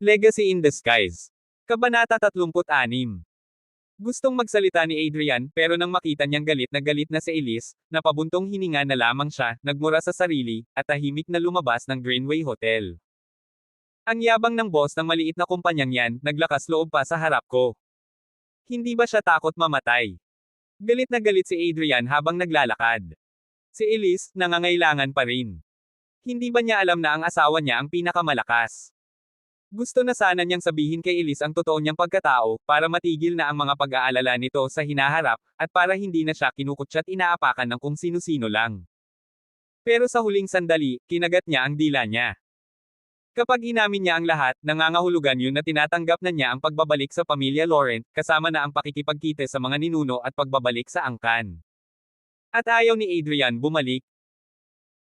Legacy in Disguise. Kabanata 36. Gustong magsalita ni Adrian pero nang makita niyang galit na si Elise, napabuntong hininga na lamang siya, nagmura sa sarili, at tahimik na lumabas ng Greenway Hotel. Ang yabang ng boss ng maliit na kumpanyang yan, naglakas loob pa sa harap ko. Hindi ba siya takot mamatay? Galit na galit si Adrian habang naglalakad. Si Elise, nangangailangan pa rin. Hindi ba niya alam na ang asawa niya ang pinakamalakas? Gusto na sana niyang sabihin kay Elise ang totoo niyang pagkatao, para matigil na ang mga pag-aalala nito sa hinaharap, at para hindi na siya kinukutsa't inaapakan ng kung sino-sino lang. Pero sa huling sandali, kinagat niya ang dila niya. Kapag inamin niya ang lahat, nangangahulugan yun na tinatanggap na niya ang pagbabalik sa pamilya Laurent, kasama na ang pakikipagkita sa mga ninuno at pagbabalik sa angkan. At ayaw ni Adrian bumalik.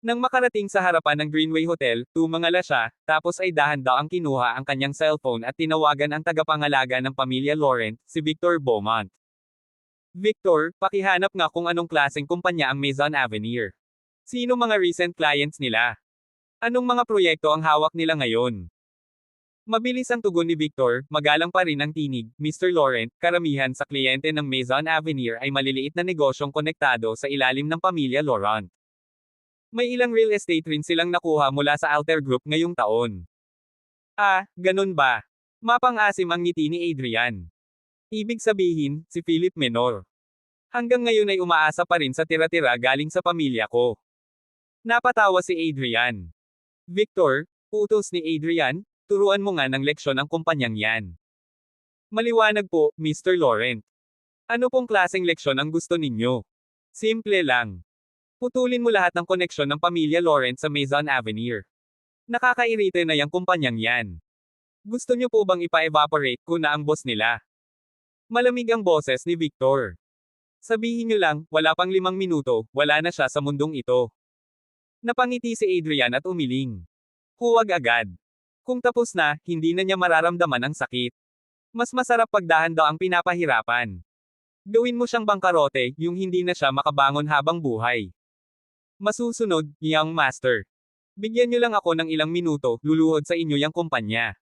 Nang makarating sa harapan ng Greenway Hotel, tumangala siya, tapos ay dahan-daang kinuha ang kanyang cellphone at tinawagan ang tagapangalaga ng pamilya Laurent, si Victor Beaumont. Victor, pakihanap nga kung anong klaseng kumpanya ang Maison Avenir. Sino mga recent clients nila? Anong mga proyekto ang hawak nila ngayon? Mabilis ang tugon ni Victor, magalang pa rin ang tinig, Mr. Laurent, karamihan sa kliyente ng Maison Avenir ay maliliit na negosyong konektado sa ilalim ng pamilya Laurent. May ilang real estate rin silang nakuha mula sa Alter Group ngayong taon. Ah, ganun ba? Mapang-asim ang ngiti ni Adrian. Ibig sabihin, si Philip Menor. Hanggang ngayon ay umaasa pa rin sa tira-tira galing sa pamilya ko. Napatawa si Adrian. Victor, utos ni Adrian, turuan mo nga ng leksyon ang kumpanyang yan. Maliwanag po, Mr. Laurent. Ano pong klaseng leksyon ang gusto ninyo? Simple lang. Putulin mo lahat ng koneksyon ng pamilya Laurent sa Maison Avenir. Nakakairite na yung kumpanyang yan. Gusto niyo po bang ipa-evaporate ko na ang boss nila? Malamig ang boses ni Victor. Sabihin niyo lang, wala pang 5 minuto, wala na siya sa mundong ito. Napangiti si Adrian at umiling. Huwag agad. Kung tapos na, hindi na niya mararamdaman ang sakit. Mas masarap pagdahan-daang pinapahirapan. Gawin mo siyang bangkarote, yung hindi na siya makabangon habang buhay. Masusunod, young master. Bigyan niyo lang ako ng ilang minuto, luluhod sa inyo yung kumpanya.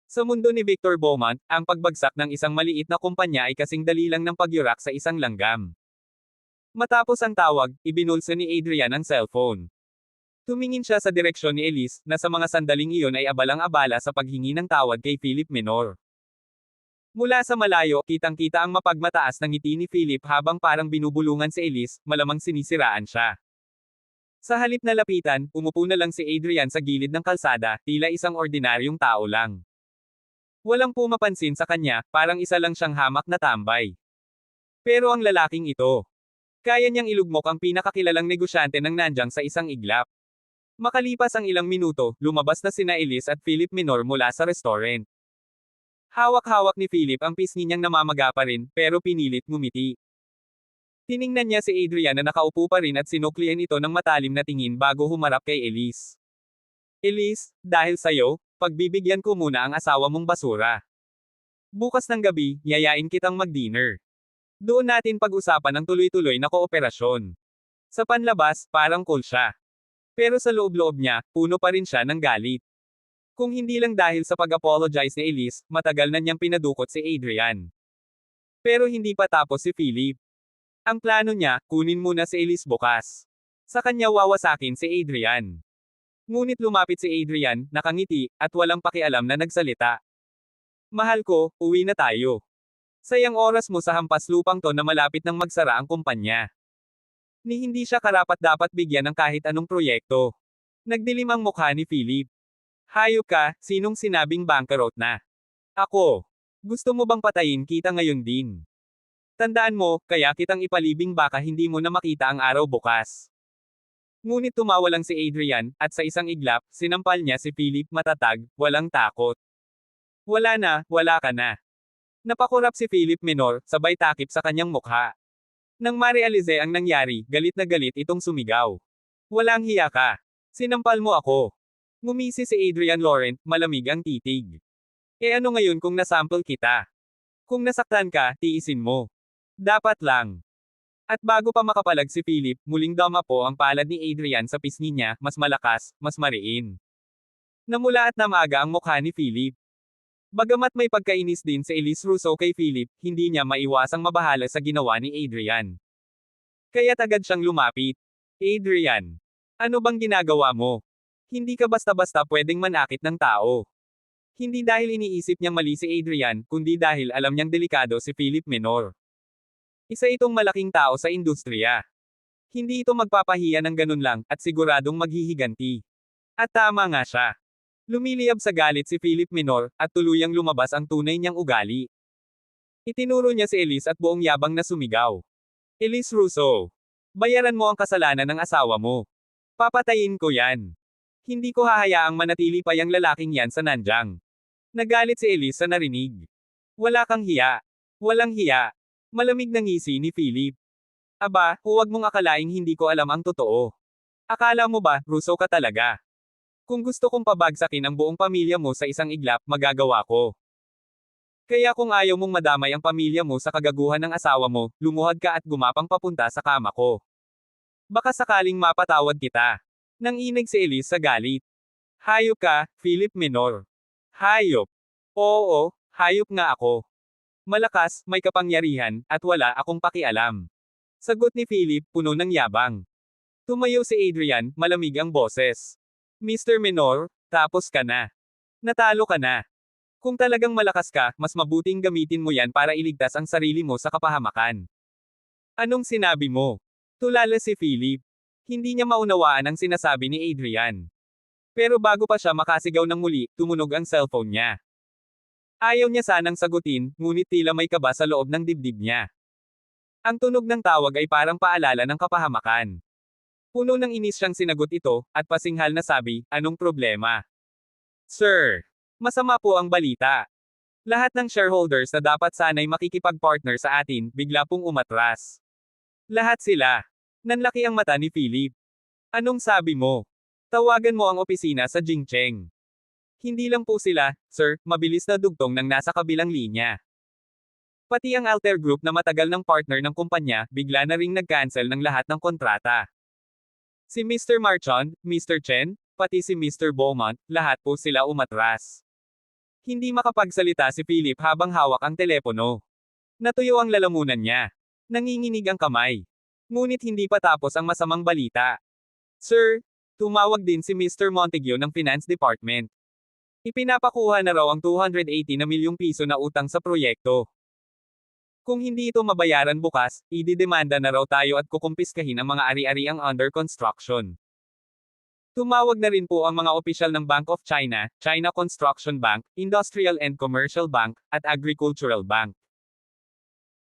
Sa mundo ni Victor Beaumont, ang pagbagsak ng isang maliit na kumpanya ay kasing dali lang ng pagyurak sa isang langgam. Matapos ang tawag, ibinulsa ni Adrian ang cellphone. Tumingin siya sa direksyon ni Elise, na sa mga sandaling iyon ay abalang-abala sa paghingi ng tawad kay Philip Menor. Mula sa malayo, kitang-kita ang mapagmataas na ngiti ni Philip habang parang binubulungan si Elise, malamang sinisiraan siya. Sa halip na lapitan, umupo na lang si Adrian sa gilid ng kalsada, tila isang ordinaryong tao lang. Walang pumapansin sa kanya, parang isa lang siyang hamak na tambay. Pero ang lalaking ito, kaya niyang ilugmok ang pinakakilalang negosyante ng nandyang sa isang iglap. Makalipas ang ilang minuto, lumabas na sina Elise at Philip Menor mula sa restaurant. Hawak-hawak ni Philip ang pisngi niyang namamaga pa rin, pero pinilit ngumiti. Tiningnan niya si Adrian na nakaupo pa rin at sinuklian ito ng matalim na tingin bago humarap kay Elise. Elise, dahil sa'yo, pagbibigyan ko muna ang asawa mong basura. Bukas ng gabi, yayain kitang mag-dinner. Doon natin pag-usapan ang tuloy-tuloy na kooperasyon. Sa panlabas, parang cool siya. Pero sa loob-loob niya, puno pa rin siya ng galit. Kung hindi lang dahil sa pag-apologize ni Elise, matagal na niyang pinadukot si Adrian. Pero hindi pa tapos si Philip. Ang plano niya, kunin muna si Elise bukas. Sa kanya wawasakin si Adrian. Ngunit lumapit si Adrian, nakangiti, at walang pakialam na nagsalita. Mahal ko, uwi na tayo. Sayang oras mo sa hampas lupang to na malapit nang magsara ang kumpanya. Ni hindi siya karapat-dapat bigyan ng kahit anong proyekto. Nagdilim ang mukha ni Philip. Hayop ka, sinong sinabing bankrupt na? Ako. Gusto mo bang patayin kita ngayon din? Tandaan mo, kaya kitang ipalibing baka hindi mo na makita ang araw bukas. Ngunit tumawa lang si Adrian, at sa isang iglap, sinampal niya si Philip matatag, walang takot. Wala na, wala ka na. Napakurap si Philip Menor, sabay takip sa kanyang mukha. Nang marealize ang nangyari, galit na galit itong sumigaw. Walang hiya ka. Sinampal mo ako. Ngumisi si Adrian Laurent, malamig ang titig. Eh ano ngayon kung nasample kita? Kung nasaktan ka, tiisin mo. Dapat lang. At bago pa makapalag si Philip, muling damapo ang palad ni Adrian sa pisngi niya, mas malakas, mas mariin. Namula at namaga ang mukha ni Philip. Bagamat may pagkainis din si Elise Russo kay Philip, hindi niya maiwasang mabahala sa ginawa ni Adrian. Kaya't agad siyang lumapit. Adrian, ano bang ginagawa mo? Hindi ka basta-basta pwedeng manakit ng tao. Hindi dahil iniisip niyang mali si Adrian, kundi dahil alam niyang delikado si Philip Menor. Isa itong malaking tao sa industriya. Hindi ito magpapahiya ng ganun lang, at siguradong maghihiganti. At tama nga siya. Lumiliyab sa galit si Philip Menor, at tuluyang lumabas ang tunay niyang ugali. Itinuro niya si Elise at buong yabang na sumigaw. Elise Russo, bayaran mo ang kasalanan ng asawa mo. Papatayin ko yan. Hindi ko hahayaang manatili pa yang lalaking yan sa Nanjang. Nagalit si Elise sa narinig. Wala kang hiya. Walang hiya. Malamig na ngisi ni Philip. Aba, huwag mong akalaing hindi ko alam ang totoo. Akala mo ba, Russo ka talaga? Kung gusto kong pabagsakin ang buong pamilya mo sa isang iglap, magagawa ko. Kaya kung ayaw mong madamay ang pamilya mo sa kagaguhan ng asawa mo, lumuhad ka at gumapang papunta sa kama ko. Baka sakaling mapatawad kita. Nanginig si Elise sa galit. Hayop ka, Philip Menor. Hayop. Oo, hayop nga ako. Malakas, may kapangyarihan, at wala akong pakialam. Sagot ni Philip, puno ng yabang. Tumayo si Adrian, malamig ang boses. Mr. Menor, tapos ka na. Natalo ka na. Kung talagang malakas ka, mas mabuting gamitin mo yan para iligtas ang sarili mo sa kapahamakan. Anong sinabi mo? Tulala si Philip. Hindi niya maunawaan ang sinasabi ni Adrian. Pero bago pa siya makasigaw ng muli, tumunog ang cellphone niya. Ayaw niya sanang sagutin, ngunit tila may kaba sa loob ng dibdib niya. Ang tunog ng tawag ay parang paalala ng kapahamakan. Puno ng inis siyang sinagot ito, at pasinghal na sabi, anong problema? Sir, masama po ang balita. Lahat ng shareholders na dapat sana'y makikipag-partner sa atin, bigla pong umatras. Lahat sila. Nanlaki ang mata ni Philip. Anong sabi mo? Tawagan mo ang opisina sa Jingcheng. Hindi lang po sila, sir, mabilis na dugtong ng nasa kabilang linya. Pati ang Alter Group na matagal ng partner ng kumpanya, bigla na ring nag-cancel ng lahat ng kontrata. Si Mr. Marchand, Mr. Chen, pati si Mr. Beaumont, lahat po sila umatras. Hindi makapagsalita si Philip habang hawak ang telepono. Natuyo ang lalamunan niya. Nanginginig ang kamay. Ngunit hindi pa tapos ang masamang balita. Sir, tumawag din si Mr. Montague ng Finance Department. Ipinapakuha na raw ang 280 na milyong piso na utang sa proyekto. Kung hindi ito mabayaran bukas, ididemanda na raw tayo at kukumpiskahin ang mga ari-ariang under construction. Tumawag na rin po ang mga opisyal ng Bank of China, China Construction Bank, Industrial and Commercial Bank, at Agricultural Bank.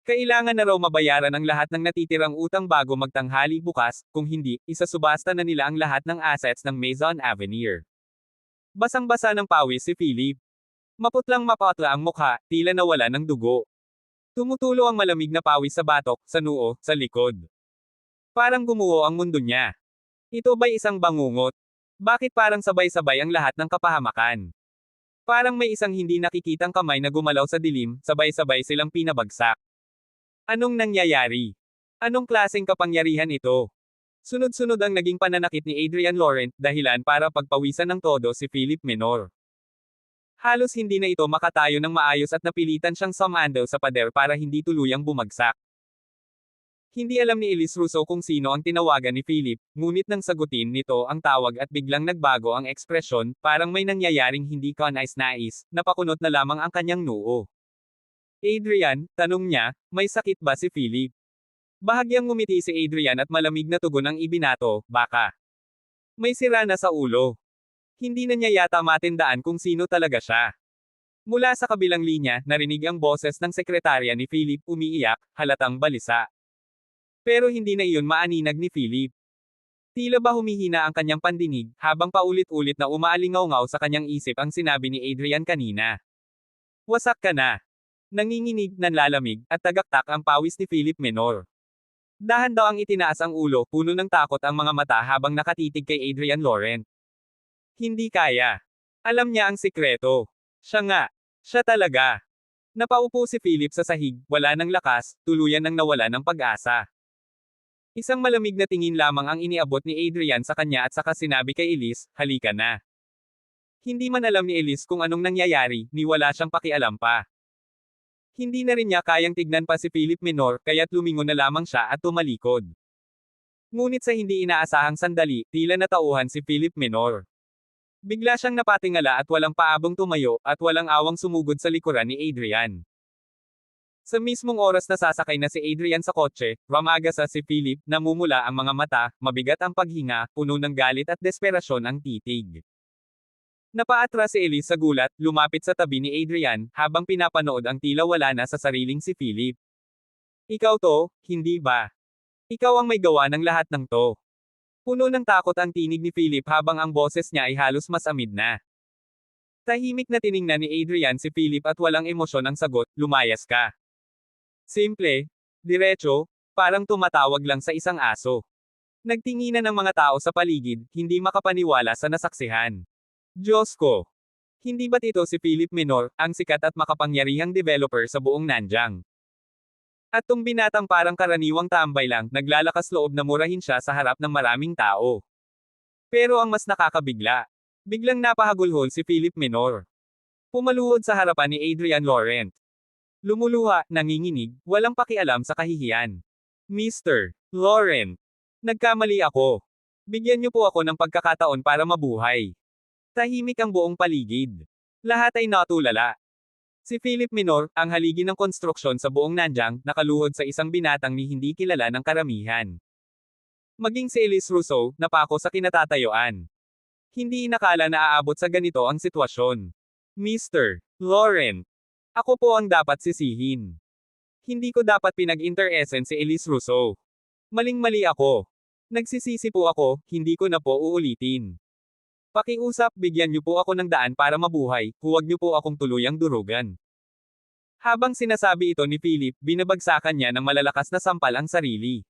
Kailangan na raw mabayaran ang lahat ng natitirang utang bago magtanghali bukas, kung hindi, isasubasta na nila ang lahat ng assets ng Maison Avenir. Basang-basa ng pawis si Philip. Maputlang mapatla ang mukha, tila nawala ng dugo. Tumutulo ang malamig na pawis sa batok, sa noo, sa likod. Parang gumuho ang mundo niya. Ito ba'y isang bangungot? Bakit parang sabay-sabay ang lahat ng kapahamakan? Parang may isang hindi nakikitang kamay na gumalaw sa dilim, sabay-sabay silang pinabagsak. Anong nangyayari? Anong klaseng kapangyarihan ito? Sunod-sunod ang naging pananakit ni Adrian Laurent, dahilan para pagpawisan ng todo si Philip Menor. Halos hindi na ito makatayo ng maayos at napilitan siyang sumandal sa pader para hindi tuluyang bumagsak. Hindi alam ni Elise Russo kung sino ang tinawagan ni Philip, ngunit nang sagutin nito ang tawag at biglang nagbago ang ekspresyon, parang may nangyayaring hindi kanais-nais, napakunot na lamang ang kanyang noo. Adrian, tanong niya, may sakit ba si Philip? Bahagyang ngumiti si Adrian at malamig na tugon ang ibinato, baka. May sira na sa ulo. Hindi na niya yata matindaan kung sino talaga siya. Mula sa kabilang linya, narinig ang boses ng sekretarya ni Philip umiiyak, halatang balisa. Pero hindi na iyon maaninag ni Philip. Tila ba humihina ang kanyang pandinig, habang paulit-ulit na umaalingaw-ngaw sa kanyang isip ang sinabi ni Adrian kanina. Wasak ka na. Nanginginig, nanlalamig, at tagaktak ang pawis ni Philip Menor. Dahan daw ang itinaas ang ulo, puno ng takot ang mga mata habang nakatitig kay Adrian Laurent. Hindi kaya. Alam niya ang sikreto. Siya nga. Siya talaga. Napaupo si Philip sa sahig, wala ng lakas, tuluyan nang nawala ng pag-asa. Isang malamig na tingin lamang ang iniabot ni Adrian sa kanya at saka sinabi kay Elise, halika na. Hindi man alam ni Elise kung anong nangyayari, ni wala siyang pakialam pa. Hindi na rin niya kayang tignan pa si Philip Menor, kaya't lumingon na lamang siya at tumalikod. Ngunit sa hindi inaasahang sandali, tila natauhan si Philip Menor. Bigla siyang napatingala at walang paabong tumayo, at walang awang sumugod sa likuran ni Adrian. Sa mismong oras na sasakay na si Adrian sa kotse, ramagasa si Philip, namumula ang mga mata, mabigat ang paghinga, puno ng galit at desperasyon ang titig. Napaatras si Elise sa gulat, lumapit sa tabi ni Adrian, habang pinapanood ang tila wala na sa sariling si Philip. Ikaw to, hindi ba? Ikaw ang may gawa ng lahat ng to. Puno ng takot ang tinig ni Philip habang ang boses niya ay halos masamid na. Tahimik na tiningnan ni Adrian si Philip at walang emosyon ang sagot, lumayas ka. Simple, diretso, parang tumatawag lang sa isang aso. Nagtinginan ng mga tao sa paligid, hindi makapaniwala sa nasaksihan. Diyos ko! Hindi ba't ito si Philip Menor, ang sikat at makapangyarihang developer sa buong Nanjang? At tong binatang parang karaniwang tambay lang, naglalakas loob na murahin siya sa harap ng maraming tao. Pero ang mas nakakabigla, biglang napahagulhol si Philip Menor. Pumaluhod sa harapan ni Adrian Laurent. Lumuluha, nanginginig, walang pakialam sa kahihiyan. Mr. Laurent, nagkamali ako. Bigyan niyo po ako ng pagkakataon para mabuhay. Tahimik ang buong paligid. Lahat ay natulala. Si Philip Menor, ang haligi ng konstruksyon sa buong Nanjang, nakaluhod sa isang binatang ni hindi kilala ng karamihan. Maging si Elise Rousseau, napako sa kinatatayuan. Hindi inakala na aabot sa ganito ang sitwasyon. Mr. Laurent, ako po ang dapat sisihin. Hindi ko dapat pinag-interesen si Elise Rousseau. Maling-mali ako. Nagsisisi po ako, hindi ko na po uulitin. Pakiusap, bigyan niyo po ako ng daan para mabuhay, huwag niyo po akong tuluyang durugan. Habang sinasabi ito ni Philip, binabagsakan niya ng malalakas na sampal ang sarili.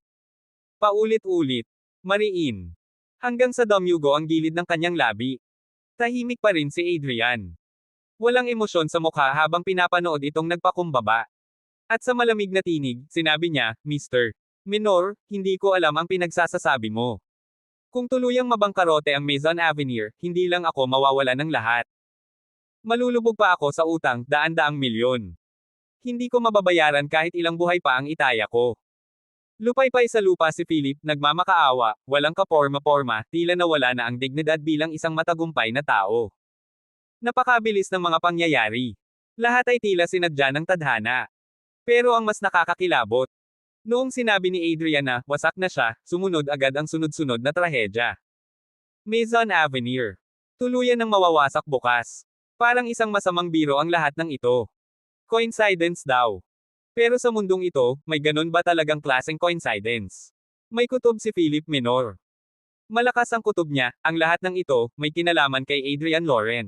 Paulit-ulit. Mariin. Hanggang sa dumyugo ang gilid ng kanyang labi. Tahimik pa rin si Adrian. Walang emosyon sa mukha habang pinapanood itong nagpakumbaba. At sa malamig na tinig, sinabi niya, Mr. Menor, hindi ko alam ang pinagsasasabi mo. Kung tuluyang mabangkarote ang Maison Avenir, hindi lang ako mawawala ng lahat. Malulubog pa ako sa utang, daan-daang milyon. Hindi ko mababayaran kahit ilang buhay pa ang itaya ko. Lupay-pay sa lupa si Philip, nagmamakaawa, walang kaporma-porma, tila nawala na ang dignidad bilang isang matagumpay na tao. Napakabilis ng mga pangyayari. Lahat ay tila sinadya ng tadhana. Pero ang mas nakakakilabot, noong sinabi ni Adrian na wasak na siya, sumunod agad ang sunod-sunod na trahedya. Maison Avenir. Tuluyan ng mawawasak bukas. Parang isang masamang biro ang lahat ng ito. Coincidence daw. Pero sa mundong ito, may ganun ba talagang klaseng coincidence? May kutob si Philip Menor. Malakas ang kutob niya, ang lahat ng ito, may kinalaman kay Adrian Laurent.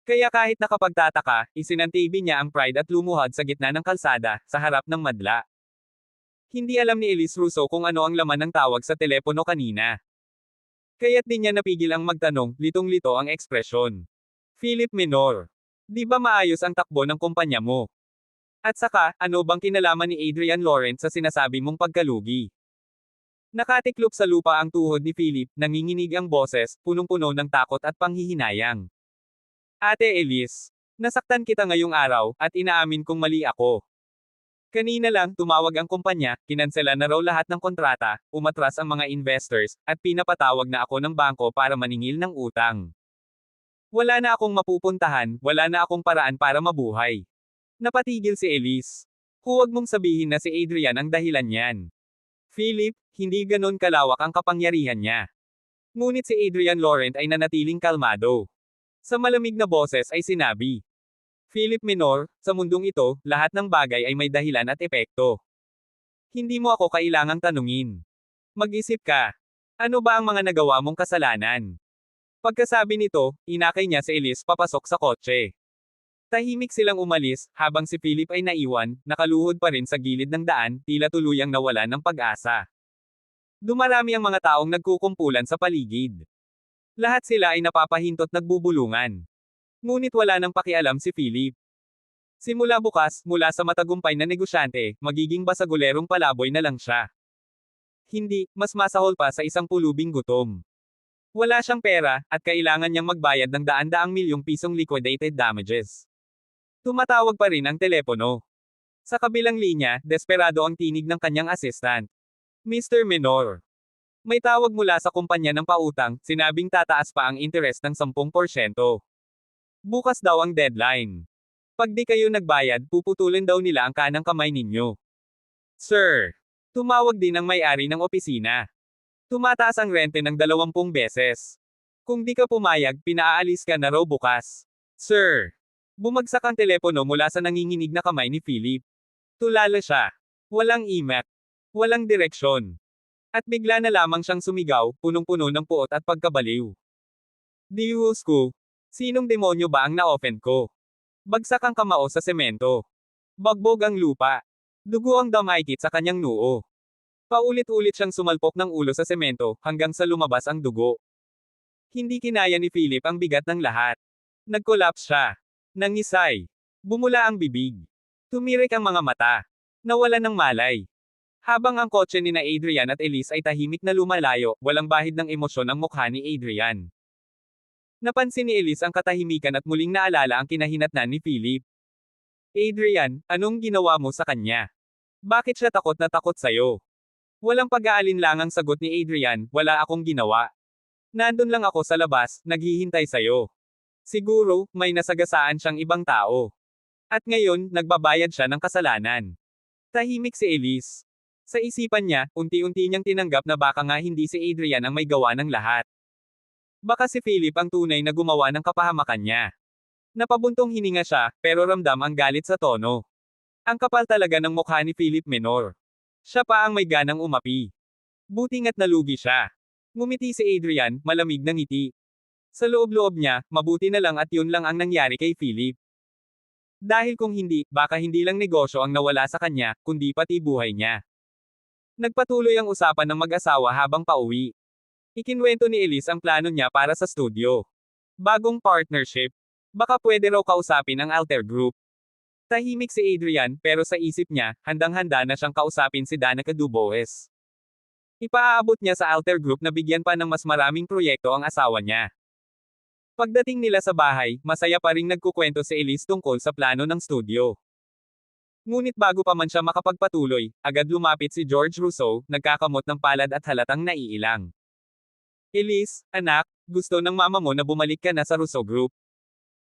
Kaya kahit nakapagtataka, isinantibi niya ang pride at lumuhad sa gitna ng kalsada, sa harap ng madla. Hindi alam ni Elise Rousseau kung ano ang laman ng tawag sa telepono kanina. Kaya't di niya napigil ang magtanong, litong-lito ang ekspresyon. Philip Menor, di ba maayos ang takbo ng kumpanya mo? At saka, ano bang kinalaman ni Adrian Laurent sa sinasabi mong pagkalugi? Nakatiklop sa lupa ang tuhod ni Philip, nanginginig ang boses, punong-puno ng takot at panghihinayang. Ate Elise, nasaktan kita ngayong araw, at inaamin kong mali ako. Kanina lang, tumawag ang kumpanya, kinansela na raw lahat ng kontrata, umatras ang mga investors, at pinapatawag na ako ng bangko para maningil ng utang. Wala na akong mapupuntahan, wala na akong paraan para mabuhay. Napatigil si Elise. Huwag mong sabihin na si Adrian ang dahilan niyan. Philip, hindi ganon kalawak ang kapangyarihan niya. Ngunit si Adrian Laurent ay nanatiling kalmado. Sa malamig na boses ay sinabi, Philip Menor, sa mundong ito, lahat ng bagay ay may dahilan at epekto. Hindi mo ako kailangang tanungin. Mag-isip ka. Ano ba ang mga nagawa mong kasalanan? Pagkasabi nito, inakay niya si Elise papasok sa kotse. Tahimik silang umalis, habang si Philip ay naiwan, nakaluhod pa rin sa gilid ng daan, tila tuluyang nawalan ng pag-asa. Dumarami ang mga taong nagkukumpulan sa paligid. Lahat sila ay napapahintot nagbubulungan. Ngunit wala nang pakialam si Philip. Simula bukas, mula sa matagumpay na negosyante, magiging basagulerong palaboy na lang siya. Hindi, mas masahol pa sa isang pulubing gutom. Wala siyang pera, at kailangan niyang magbayad ng daan-daang milyong pisong liquidated damages. Tumatawag pa rin ang telepono. Sa kabilang linya, desperado ang tinig ng kanyang assistant. Mr. Menor. May tawag mula sa kumpanya ng pautang, sinabing tataas pa ang interest ng 10%. Bukas daw ang deadline. Pag di kayo nagbayad, puputulin daw nila ang kanang kamay ninyo. Sir. Tumawag din ang may-ari ng opisina. Tumataas ang rente ng 20 beses. Kung di ka pumayag, pinaalis ka na raw bukas. Sir. Bumagsak ang telepono mula sa nanginginig na kamay ni Philip. Tulala siya. Walang imak. Walang direksyon. At bigla na lamang siyang sumigaw, punong-puno ng puot at pagkabaliw. Diyos ko! Sinong demonyo ba ang na-offend ko? Bagsak ang kamao sa semento. Bagbog ang lupa. Dugo ang damaykit sa kanyang noo. Paulit-ulit siyang sumalpok ng ulo sa semento, hanggang sa lumabas ang dugo. Hindi kinaya ni Philip ang bigat ng lahat. Nag-collapse siya. Nangisay. Bumula ang bibig. Tumirik ang mga mata. Nawalan ng malay. Habang ang kotse ni na Adrian at Elise ay tahimik na lumalayo, walang bahid ng emosyon ang mukha ni Adrian. Napansin ni Elise ang katahimikan at muling naalala ang kinahinatnan ni Philip. Adrian, anong ginawa mo sa kanya? Bakit siya takot na takot sa'yo? Walang pag-aalinlangang sagot ni Adrian, wala akong ginawa. Nandun lang ako sa labas, naghihintay sa'yo. Siguro, may nasagasaan siyang ibang tao. At ngayon, nagbabayad siya ng kasalanan. Tahimik si Elise. Sa isipan niya, unti-unti niyang tinanggap na baka nga hindi si Adrian ang may gawa ng lahat. Baka si Philip ang tunay na gumawa ng kapahamakan niya. Napabuntong hininga siya, pero ramdam ang galit sa tono. Ang kapal talaga ng mukha ni Philip Menor. Siya pa ang may ganang umapi. Buti nga't nalugi siya. Ngumiti si Adrian, malamig na ngiti. Sa loob-loob niya, mabuti na lang at yun lang ang nangyari kay Philip. Dahil kung hindi, baka hindi lang negosyo ang nawala sa kanya, kundi pati buhay niya. Nagpatuloy ang usapan ng mag-asawa habang pauwi. Ikinwento ni Elise ang plano niya para sa studio. Bagong partnership. Baka pwede raw kausapin ang Alter Group. Tahimik si Adrian, pero sa isip niya, handang-handa na siyang kausapin si Danica Dubois. Ipaaabot niya sa Alter Group na bigyan pa ng mas maraming proyekto ang asawa niya. Pagdating nila sa bahay, masaya pa ring nagkukwento si Elise tungkol sa plano ng studio. Ngunit bago pa man siya makapagpatuloy, agad lumapit si George Rousseau, nagkakamot ng palad at halatang naiilang. Elise, anak, gusto ng mama mo na bumalik ka na sa Rousseau Group.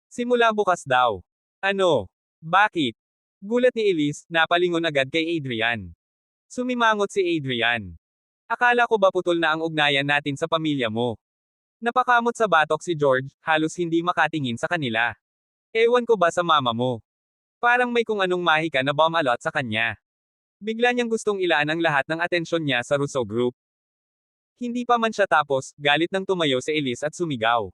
Simula bukas daw. Ano? Bakit? Gulat ni Elise, napalingon agad kay Adrian. Sumimangot si Adrian. Akala ko ba putol na ang ugnayan natin sa pamilya mo? Napakamot sa batok si George, halos hindi makatingin sa kanila. Ewan ko ba sa mama mo? Parang may kung anong mahika na bumalot sa kanya. Bigla niyang gustong ilaan ang lahat ng atensyon niya sa Rousseau Group. Hindi pa man siya tapos, galit nang tumayo si Elise at sumigaw.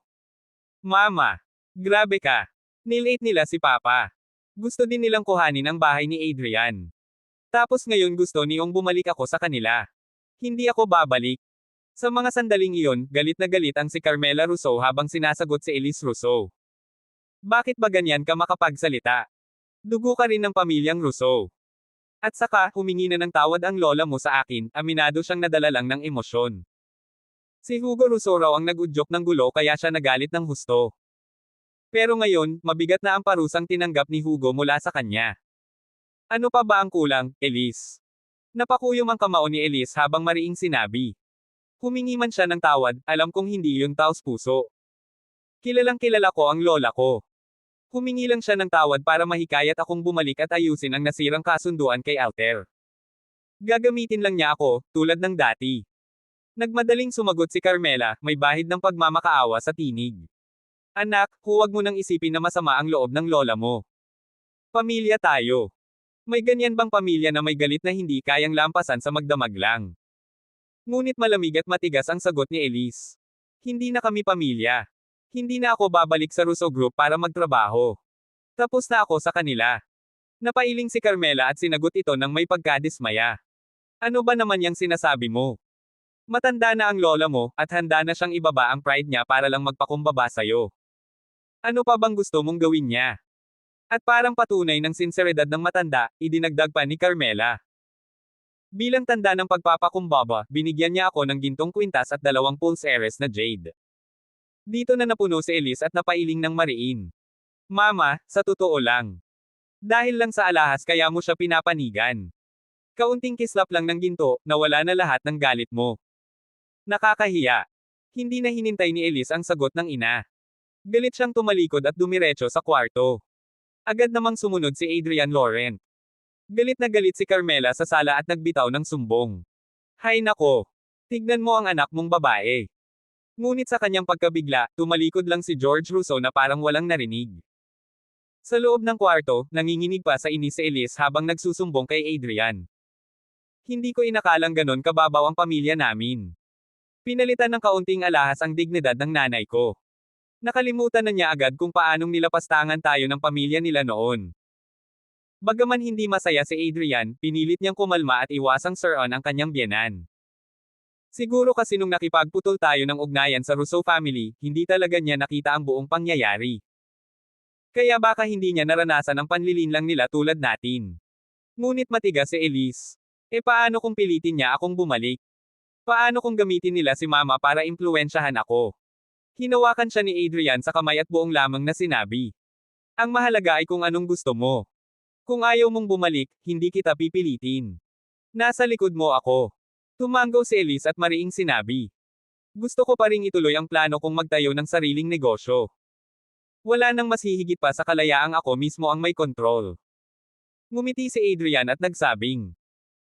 Mama! Grabe ka! Nilate nila si Papa. Gusto din nilang kuhanin ang bahay ni Adrian. Tapos ngayon gusto niyong bumalik ako sa kanila. Hindi ako babalik. Sa mga sandaling iyon, galit na galit ang si Carmela Rousseau habang sinasagot si Elise Rousseau. Bakit ba ganyan ka makapagsalita? Dugo ka rin ng pamilyang Rousseau. At saka, humingi na ng tawad ang lola mo sa akin, aminado siyang nadala lang ng emosyon. Si Hugo Rousseau raw ang nag-udyok ng gulo kaya siya nagalit ng husto. Pero ngayon, mabigat na ang parusang tinanggap ni Hugo mula sa kanya. Ano pa ba ang kulang, Elise? Napakuyom ang kamao ni Elise habang mariing sinabi. Humingi man siya ng tawad, alam kong hindi yun taos puso. Kilalang kilala ko ang lola ko. Humingi lang siya ng tawad para mahikayat akong bumalik at ayusin ang nasirang kasunduan kay Alter. Gagamitin lang niya ako, tulad ng dati. Nagmadaling sumagot si Carmela, may bahid ng pagmamakaawa sa tinig. Anak, huwag mo nang isipin na masama ang loob ng lola mo. Pamilya tayo. May ganyan bang pamilya na may galit na hindi kayang lampasan sa magdamag lang? Ngunit malamig at matigas ang sagot ni Elise. Hindi na kami pamilya. Hindi na ako babalik sa Rousseau Group para magtrabaho. Tapos na ako sa kanila. Napailing si Carmela at sinagot ito ng may pagkadismaya. Ano ba naman yang sinasabi mo? Matanda na ang lola mo, at handa na siyang ibaba ang pride niya para lang magpakumbaba sa'yo. Ano pa bang gusto mong gawin niya? At parang patunay ng sinseridad ng matanda, idinagdag pa ni Carmela. Bilang tanda ng pagpapakumbaba, binigyan niya ako ng gintong kwintas at 2 pulseres na jade. Dito na napuno si Elise at napailing ng mariin. Mama, sa totoo lang. Dahil lang sa alahas kaya mo siya pinapanigan. Kaunting kislap lang ng ginto, nawala na lahat ng galit mo. Nakakahiya. Hindi na hinintay ni Elise ang sagot ng ina. Galit siyang tumalikod at dumiretso sa kwarto. Agad namang sumunod si Adrian Laurent. Galit na galit si Carmela sa sala at nagbitaw ng sumbong. Hay nako! Tignan mo ang anak mong babae. Ngunit sa kanyang pagkabigla, tumalikod lang si George Rousseau na parang walang narinig. Sa loob ng kwarto, nanginginig pa sa inis si Elise habang nagsusumbong kay Adrian. Hindi ko inakalang ganon kababaw ang pamilya namin. Pinalitan ng kaunting alahas ang dignidad ng nanay ko. Nakalimutan na niya agad kung paanong nilapastangan tayo ng pamilya nila noon. Bagaman hindi masaya si Adrian, pinilit niyang kumalma at iwasang sir-on ang kanyang biyenan. Siguro kasi nung nakipagputol tayo ng ugnayan sa Rousseau family, hindi talaga niya nakita ang buong pangyayari. Kaya baka hindi niya naranasan ang panlilinlang nila tulad natin. Ngunit matigas si Elise. Paano kung pilitin niya akong bumalik? Paano kung gamitin nila si mama para impluwensyahan ako? Hinawakan siya ni Adrian sa kamay at buong lamang na sinabi. Ang mahalaga ay kung anong gusto mo. Kung ayaw mong bumalik, hindi kita pipilitin. Nasa likod mo ako. Tumanggaw si Elise at mariing sinabi. Gusto ko pa ring ituloy ang plano kong magtayo ng sariling negosyo. Wala nang mas hihigit pa sa kalayaang ako mismo ang may kontrol. Ngumiti si Adrian at nagsabing.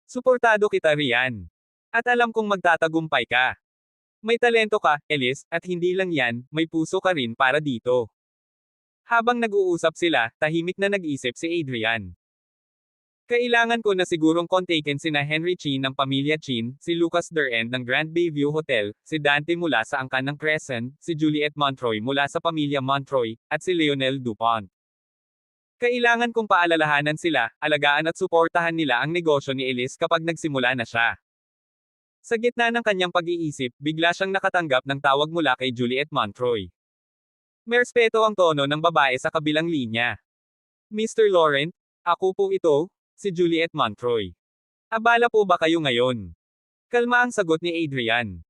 Suportado kita riyan. At alam kong magtatagumpay ka. May talento ka, Elise, at hindi lang yan, may puso ka rin para dito. Habang nag-uusap sila, tahimik na nag-isip si Adrian. Kailangan ko na sigurong kontakin sina Henry Chin ng pamilya Chin, si Lucas Durand ng Grand Bayview Hotel, si Dante mula sa angkan ng Crescent, si Juliet Montroy mula sa pamilya Montroy, at si Lionel Dupont. Kailangan kong paalalahanan sila, alagaan at suportahan nila ang negosyo ni Elise kapag nagsimula na siya. Sa gitna ng kanyang pag-iisip, bigla siyang nakatanggap ng tawag mula kay Juliet Montroy. May respeto ang tono ng babae sa kabilang linya. Mr. Laurent, ako po ito, si Juliet Montroy. Abala po ba kayo ngayon? Kalma ang sagot ni Adrian.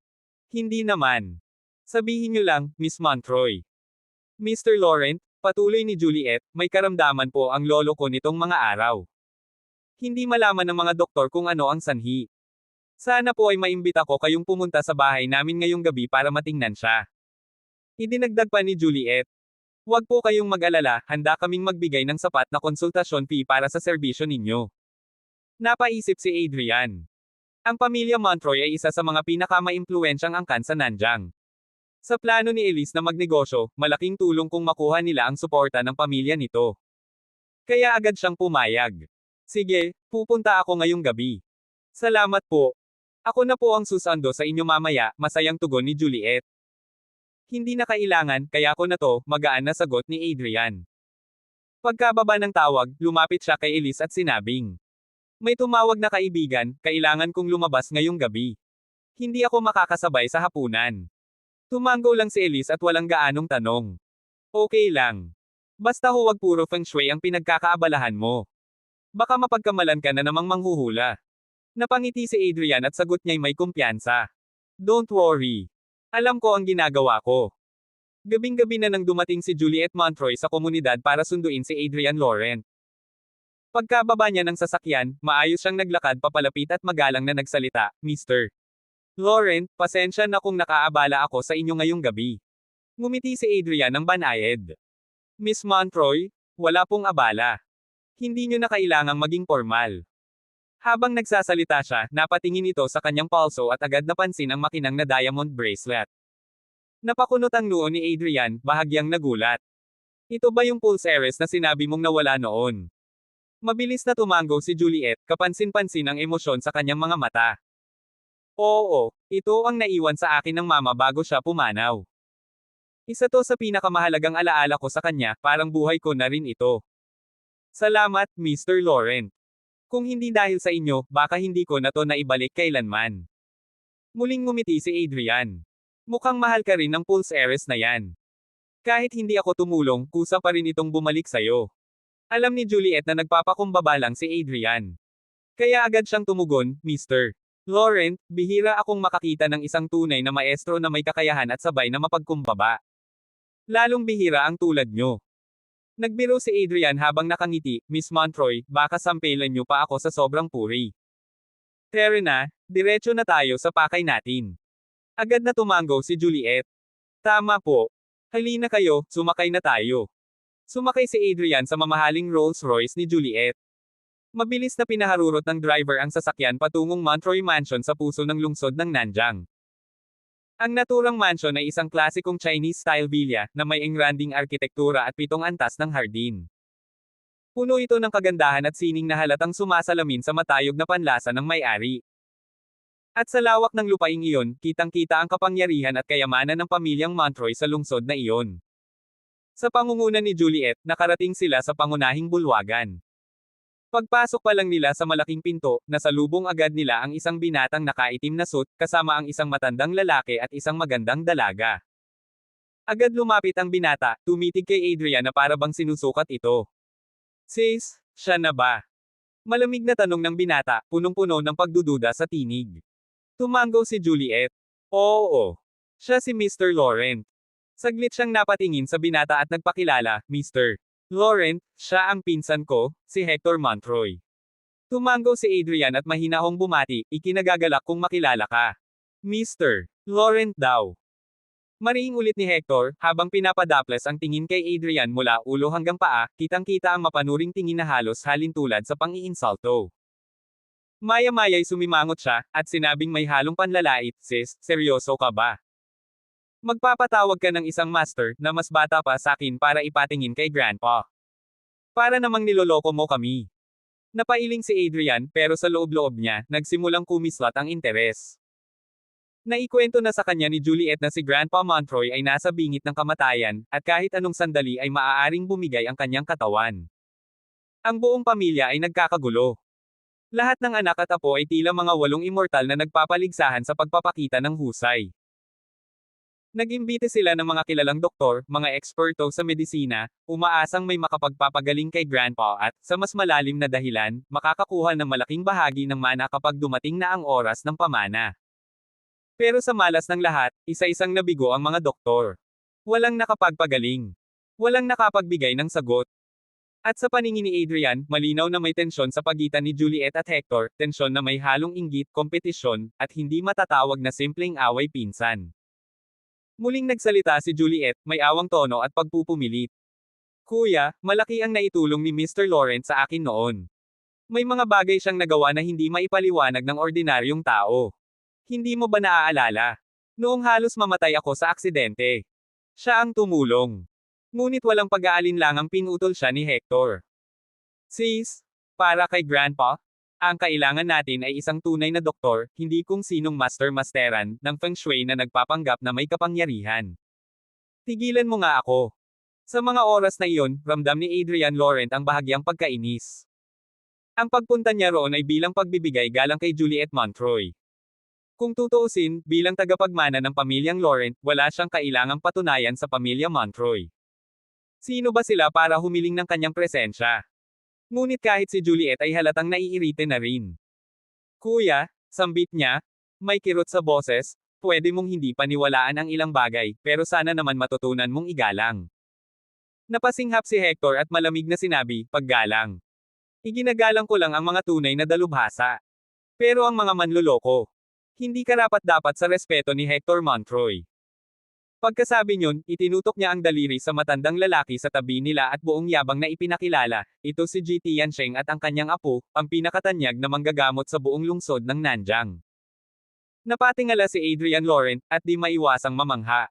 Hindi naman. Sabihin niyo lang, Miss Montroy. Mr. Laurent, patuloy ni Juliet, may karamdaman po ang lolo ko nitong mga araw. Hindi malaman ng mga doktor kung ano ang sanhi. Sana po ay maimbita ko kayong pumunta sa bahay namin ngayong gabi para matingnan siya. Idinagdag pa ni Juliet. Huwag po kayong mag-alala, handa kaming magbigay ng sapat na konsultasyon fee para sa serbisyo ninyo. Napaisip si Adrian. Ang pamilya Montroy ay isa sa mga pinakamaimpluwensyang angkan sa Nanjang. Sa plano ni Elise na magnegosyo, malaking tulong kung makuha nila ang suporta ng pamilya nito. Kaya agad siyang pumayag. Sige, pupunta ako ngayong gabi. Salamat po. Ako na po ang susando sa inyo mamaya, masayang tugon ni Juliet. Hindi na kailangan, kaya ko na to, magaan na sagot ni Adrian. Pagkababa ng tawag, lumapit siya kay Elise at sinabing. May tumawag na kaibigan, kailangan kong lumabas ngayong gabi. Hindi ako makakasabay sa hapunan. Tumanggo lang si Elise at walang gaanong tanong. Okay lang. Basta huwag puro feng shui ang pinagkakaabalahan mo. Baka mapagkamalan ka na namang manghuhula. Napangiti si Adrian at sagot niya'y may kumpiyansa. Don't worry. Alam ko ang ginagawa ko. Gabing-gabi na nang dumating si Juliet Montroy sa komunidad para sunduin si Adrian Laurent. Pagkababa niya ng sasakyan, maayos siyang naglakad papalapit at magalang na nagsalita, Mr. Laurent, pasensya na kung nakaabala ako sa inyo ngayong gabi. Ngumiti si Adrian ng banayad. Miss Montroy, wala pong abala. Hindi niyo na kailangang maging formal. Habang nagsasalita siya, napatingin ito sa kanyang palso at agad napansin ang makinang na diamond bracelet. Napakunot ang noo ni Adrian, bahagyang nagulat. Ito ba yung pulse heiress na sinabi mong nawala noon? Mabilis na tumanggo si Juliet, kapansin-pansin ang emosyon sa kanyang mga mata. Oo, ito ang naiwan sa akin ng mama bago siya pumanaw. Isa to sa pinakamahalagang alaala ko sa kanya, parang buhay ko na rin ito. Salamat, Mr. Laurent. Kung hindi dahil sa inyo, baka hindi ko na to naibalik kailanman. Muling ngumiti si Adrian. Mukhang mahal ka rin ng pulse heiress na yan. Kahit hindi ako tumulong, kusa pa rin itong bumalik sa'yo. Alam ni Juliet na nagpapakumbaba lang si Adrian. Kaya agad siyang tumugon, Mr. Laurent, bihira akong makakita ng isang tunay na maestro na may kakayahan at sabay na mapagkumbaba. Lalong bihira ang tulad nyo. Nagbiro si Adrian habang nakangiti, Miss Montroy, baka sampelan nyo pa ako sa sobrang puri. Tara na, diretso na tayo sa pakay natin. Agad na tumango si Juliet. Tama po. Halina kayo, sumakay na tayo. Sumakay si Adrian sa mamahaling Rolls-Royce ni Juliet. Mabilis na pinaharurot ng driver ang sasakyan patungong Montroy Mansion sa puso ng lungsod ng Nanjang. Ang naturang mansion ay isang klasikong Chinese-style villa na may engranding arkitektura at 7 antas ng hardin. Puno ito ng kagandahan at sining na halatang sumasalamin sa matayog na panlasa ng may-ari. At sa lawak ng lupaing iyon, kitang-kita ang kapangyarihan at kayamanan ng pamilyang Montroy sa lungsod na iyon. Sa pangunguna ni Juliet, nakarating sila sa pangunahing bulwagan. Pagpasok pa lang nila sa malaking pinto, nasalubong agad nila ang isang binatang nakaitim na suit, kasama ang isang matandang lalaki at isang magandang dalaga. Agad lumapit ang binata, tumitig kay Adrian na para bang sinusukat ito. Sis, siya na ba? Malamig na tanong ng binata, punong-puno ng pagdududa sa tinig. Tumango si Juliet. Oo. Siya si Mr. Laurent. Saglit siyang napatingin sa binata at nagpakilala, Mr. Laurent, siya ang pinsan ko, si Hector Montroy. Tumango si Adrian at mahinahong bumati, ikinagagalak kung makilala ka. Mr. Laurent daw. Mariing ulit ni Hector, habang pinapadaples ang tingin kay Adrian mula ulo hanggang paa, kitang-kita ang mapanuring tingin na halos halintulad sa pang-iinsulto. Maya-maya'y sumimangot siya, at sinabing may halong panlalait, sis, seryoso ka ba? Magpapatawag ka ng isang master, na mas bata pa sa akin para ipatingin kay grandpa. Para namang niloloko mo kami. Napailing si Adrian, pero sa loob-loob niya, nagsimulang kumislat ang interes. Naikwento na sa kanya ni Juliet na si Grandpa Montroy ay nasa bingit ng kamatayan, at kahit anong sandali ay maaaring bumigay ang kanyang katawan. Ang buong pamilya ay nagkakagulo. Lahat ng anak at apo ay tila mga 8 immortal na nagpapaligsahan sa pagpapakita ng husay. Nag-imbite sila ng mga kilalang doktor, mga eksperto sa medisina, umaasang may makapagpapagaling kay Grandpa at, sa mas malalim na dahilan, makakakuha ng malaking bahagi ng mana kapag dumating na ang oras ng pamana. Pero sa malas ng lahat, isa-isang nabigo ang mga doktor. Walang nakapagpagaling. Walang nakapagbigay ng sagot. At sa paningin ni Adrian, malinaw na may tensyon sa pagitan ni Juliet at Hector, tensyon na may halong inggit, kompetisyon, at hindi matatawag na simpleng away pinsan. Muling nagsalita si Juliet, may awang tono at pagpupumilit. Kuya, malaki ang naitulong ni Mr. Laurent sa akin noon. May mga bagay siyang nagawa na hindi maipaliwanag ng ordinaryong tao. Hindi mo ba naaalala? Noong halos mamatay ako sa aksidente. Siya ang tumulong. Ngunit walang pag-aalinlangang pinutol siya ni Hector. Sis, para kay Grandpa, ang kailangan natin ay isang tunay na doktor, hindi kung sinong master-masteran, ng Feng Shui na nagpapanggap na may kapangyarihan. Tigilan mo nga ako. Sa mga oras na iyon, ramdam ni Adrian Laurent ang bahagyang pagkainis. Ang pagpunta niya roon ay bilang pagbibigay galang kay Juliet Montroy. Kung tutuusin, bilang tagapagmana ng pamilyang Laurent, wala siyang kailangang patunayan sa pamilya Montroy. Sino ba sila para humiling ng kanyang presensya? Ngunit kahit si Juliet ay halatang naiirite na rin. Kuya, sambit niya, may kirot sa boses, pwede mong hindi paniwalaan ang ilang bagay, pero sana naman matutunan mong igalang. Napasinghap si Hector at malamig na sinabi, paggalang. Iginagalang ko lang ang mga tunay na dalubhasa. Pero ang mga manloloko, hindi karapat-dapat sa respeto ni Hector Montroy. Pagkasabi niyon, itinutok niya ang daliri sa matandang lalaki sa tabi nila at buong yabang na ipinakilala, ito si G. Tiansheng at ang kanyang apo, ang pinakatanyag na manggagamot sa buong lungsod ng Nanjang. Napatingala si Adrian Laurent, at di maiwasang mamangha.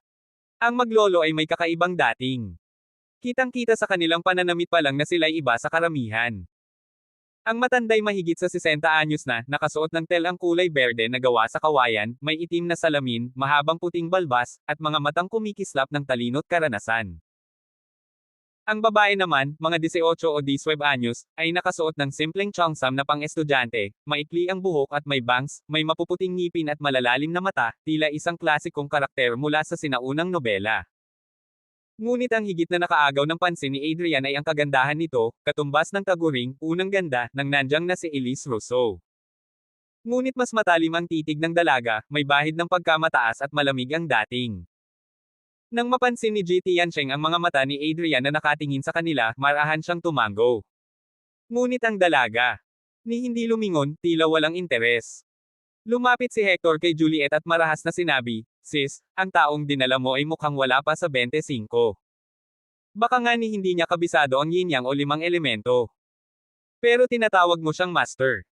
Ang maglolo ay may kakaibang dating. Kitang-kita sa kanilang pananamit pa lang na sila'y iba sa karamihan. Ang matanday mahigit sa 60 anyos na, nakasuot ng telang kulay berde na gawa sa kawayan, may itim na salamin, mahabang puting balbas, at mga matang kumikislap ng talino't karanasan. Ang babae naman, mga 18 o 19 anyos, ay nakasuot ng simpleng cheongsam na pang-estudyante, maikli ang buhok at may bangs, may mapuputing ngipin at malalalim na mata, tila isang klasikong karakter mula sa sinaunang nobela. Ngunit ang higit na nakaagaw ng pansin ni Adrian ay ang kagandahan nito, katumbas ng taguring, unang ganda, ng Nanjang na si Elise Rousseau. Ngunit mas matalim ang titig ng dalaga, may bahid ng pagkamataas at malamig ang dating. Nang mapansin ni Ji Tiancheng ang mga mata ni Adrian na nakatingin sa kanila, marahan siyang tumango. Ngunit ang dalaga, ni hindi lumingon, tila walang interes. Lumapit si Hector kay Juliet at marahas na sinabi, "Sis, ang taong dinala mo ay mukhang wala pa sa 25. Baka nga ni hindi niya kabisado ang yin-yang o 5 elemento. Pero tinatawag mo siyang master.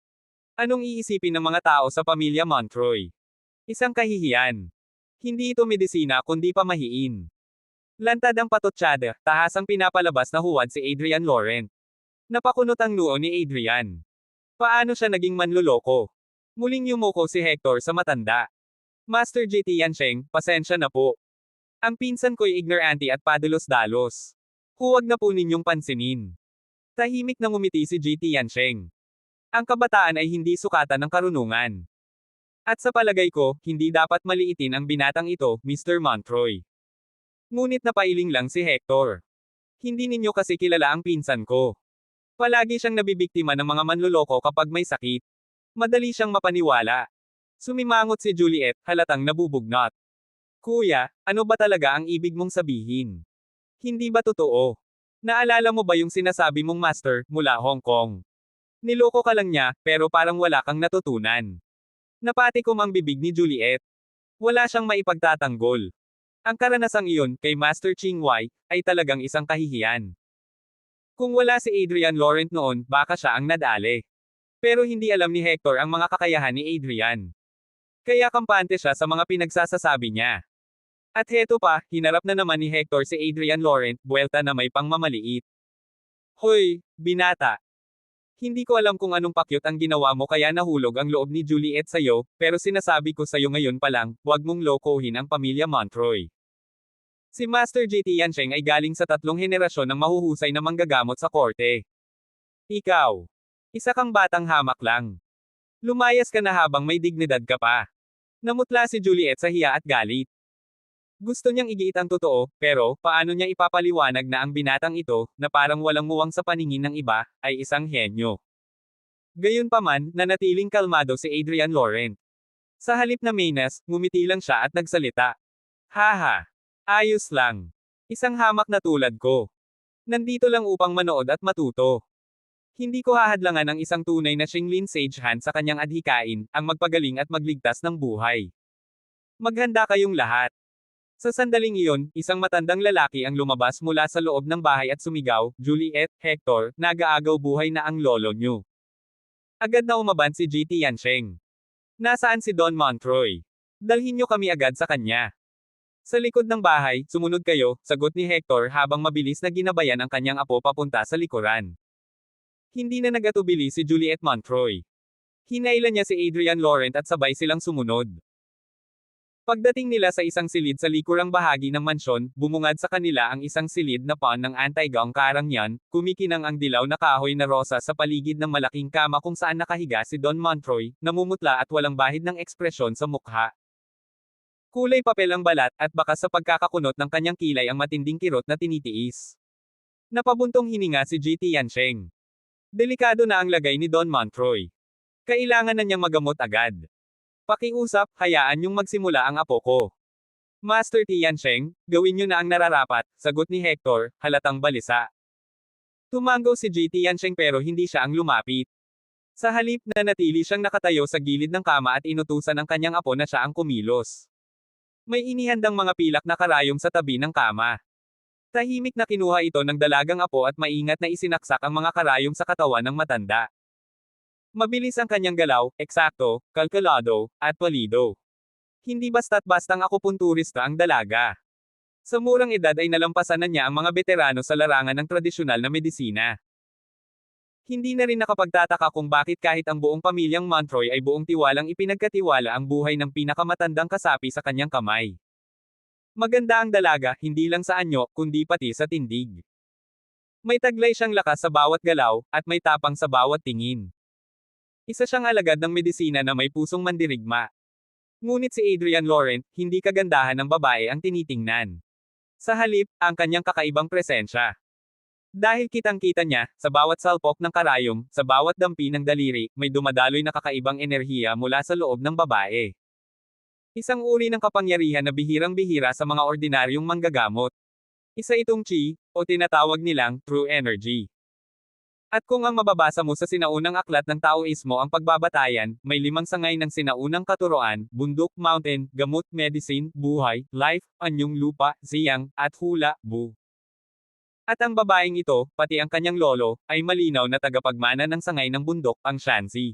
Anong iisipin ng mga tao sa pamilya Montroy? Isang kahihiyan. Hindi ito medisina kundi pamahiin." Lantad ang patotsyada, tahasang pinapalabas na huwad si Adrian Laurent. Napakunot ang noo ni Adrian. Paano siya naging manloloko? Muling yumuko si Hector sa matanda. Master J. Tiancheng, pasensya na po. Ang pinsan ko'y ignorante at padalos-dalos. Huwag na po ninyong pansinin. Tahimik na ngumiti si J. Tiancheng. Ang kabataan ay hindi sukatan ng karunungan. At sa palagay ko, hindi dapat maliitin ang binatang ito, Mr. Montroy. Ngunit napailing lang si Hector. Hindi ninyo kasi kilala ang pinsan ko. Palagi siyang nabibiktima ng mga manloloko kapag may sakit. Madali siyang mapaniwala. Sumimangot si Juliet, halatang nabubugnot. Kuya, ano ba talaga ang ibig mong sabihin? Hindi ba totoo? Naalala mo ba yung sinasabi mong master, mula Hong Kong? Niloko ka lang niya, pero parang wala kang natutunan. Napatikom ang bibig ni Juliet. Wala siyang maipagtatanggol. Ang karanasang iyon, kay Master Ching Wai, ay talagang isang kahihiyan. Kung wala si Adrian Laurent noon, baka siya ang nadali. Pero hindi alam ni Hector ang mga kakayahan ni Adrian. Kaya kampante siya sa mga pinagsasasabi niya. At heto pa, hinarap na naman ni Hector si Adrian Laurent, buwelta na may pangmamaliit. Hoy, binata! Hindi ko alam kung anong pakyut ang ginawa mo kaya nahulog ang loob ni Juliet sa'yo, pero sinasabi ko sa'yo ngayon pa lang, huwag mong lokohin ang pamilya Montroy. Si Master J. Tiancheng ay galing sa 3 henerasyon ng mahuhusay na manggagamot sa korte. Ikaw, isa kang batang hamak lang. Lumayas ka na habang may dignidad ka pa. Namutla si Juliet sa hiya at galit. Gusto niyang igiit ang totoo, pero paano niya ipapaliwanag na ang binatang ito, na parang walang muwang sa paningin ng iba, ay isang henyo. Gayunpaman, nanatiling kalmado si Adrian Laurent. Sa halip na mainas, ngumiti lang siya at nagsalita. Haha. Ayos lang. Isang hamak na tulad ko. Nandito lang upang manood at matuto. Hindi ko hahadlangan ang isang tunay na Xinglin Sage Han sa kanyang adhikain, ang magpagaling at magligtas ng buhay. Maghanda kayong lahat. Sa sandaling iyon, isang matandang lalaki ang lumabas mula sa loob ng bahay at sumigaw, Juliet, Hector, nag-aagaw buhay na ang lolo niyo. Agad na umaban si J. Tiancheng. Nasaan si Don Montroy? Dalhin niyo kami agad sa kanya. Sa likod ng bahay, sumunod kayo, sagot ni Hector habang mabilis na ginabayan ang kanyang apo papunta sa likuran. Hindi na nagatubili si Juliet Montroy. Hinailan niya si Adrian Laurent at sabay silang sumunod. Pagdating nila sa isang silid sa likurang bahagi ng mansyon, bumungad sa kanila ang isang silid na pan ng anti-gong Karangyan, kumikinang ang dilaw na kahoy na rosa sa paligid ng malaking kama kung saan nakahiga si Don Montroy, namumutla at walang bahid ng ekspresyon sa mukha. Kulay papel ang balat, at baka sa pagkakakunot ng kanyang kilay ang matinding kirot na tinitiis. Napabuntong hininga si J. Tiancheng. Delikado na ang lagay ni Don Montroy. Kailangan na niyang magamot agad. Pakiusap, hayaan niyong magsimula ang apo ko. Master Tiancheng, gawin niyo na ang nararapat, sagot ni Hector, halatang balisa. Tumango si J. Tiancheng pero hindi siya ang lumapit. Sa halip, nanatili siyang nakatayo sa gilid ng kama at inutusan ng kanyang apo na siya ang kumilos. May inihandang mga pilak na karayom sa tabi ng kama. Tahimik na kinuha ito ng dalagang apo at maingat na isinaksak ang mga karayom sa katawan ng matanda. Mabilis ang kanyang galaw, eksakto, kalkulado, at palido. Hindi basta't bastang akupunturista ang dalaga. Sa murang edad ay nalampasan na niya ang mga veterano sa larangan ng tradisyonal na medisina. Hindi na rin nakapagtataka kung bakit kahit ang buong pamilyang Montroy ay buong tiwalang ipinagkatiwala ang buhay ng pinakamatandang kasapi sa kanyang kamay. Maganda ang dalaga, hindi lang sa anyo, kundi pati sa tindig. May taglay siyang lakas sa bawat galaw, at may tapang sa bawat tingin. Isa siyang alagad ng medisina na may pusong mandirigma. Ngunit si Adrian Laurent, hindi kagandahan ng babae ang tinitingnan. Sa halip, ang kanyang kakaibang presensya. Dahil kitang-kita niya, sa bawat salpok ng karayom, sa bawat dampi ng daliri, may dumadaloy na kakaibang enerhiya mula sa loob ng babae. Isang uri ng kapangyarihan na bihirang-bihira sa mga ordinaryong manggagamot. Isa itong chi, o tinatawag nilang true energy. At kung ang mababasa mo sa sinaunang aklat ng Taoismo ang pagbabatayan, may 5 sangay ng sinaunang katuroan, bundok, mountain, gamot, medicine, buhay, life, anyong lupa, ziyang, at hula, bu. At ang babaeng ito, pati ang kanyang lolo, ay malinaw na tagapagmana ng sangay ng bundok, ang Shanxi.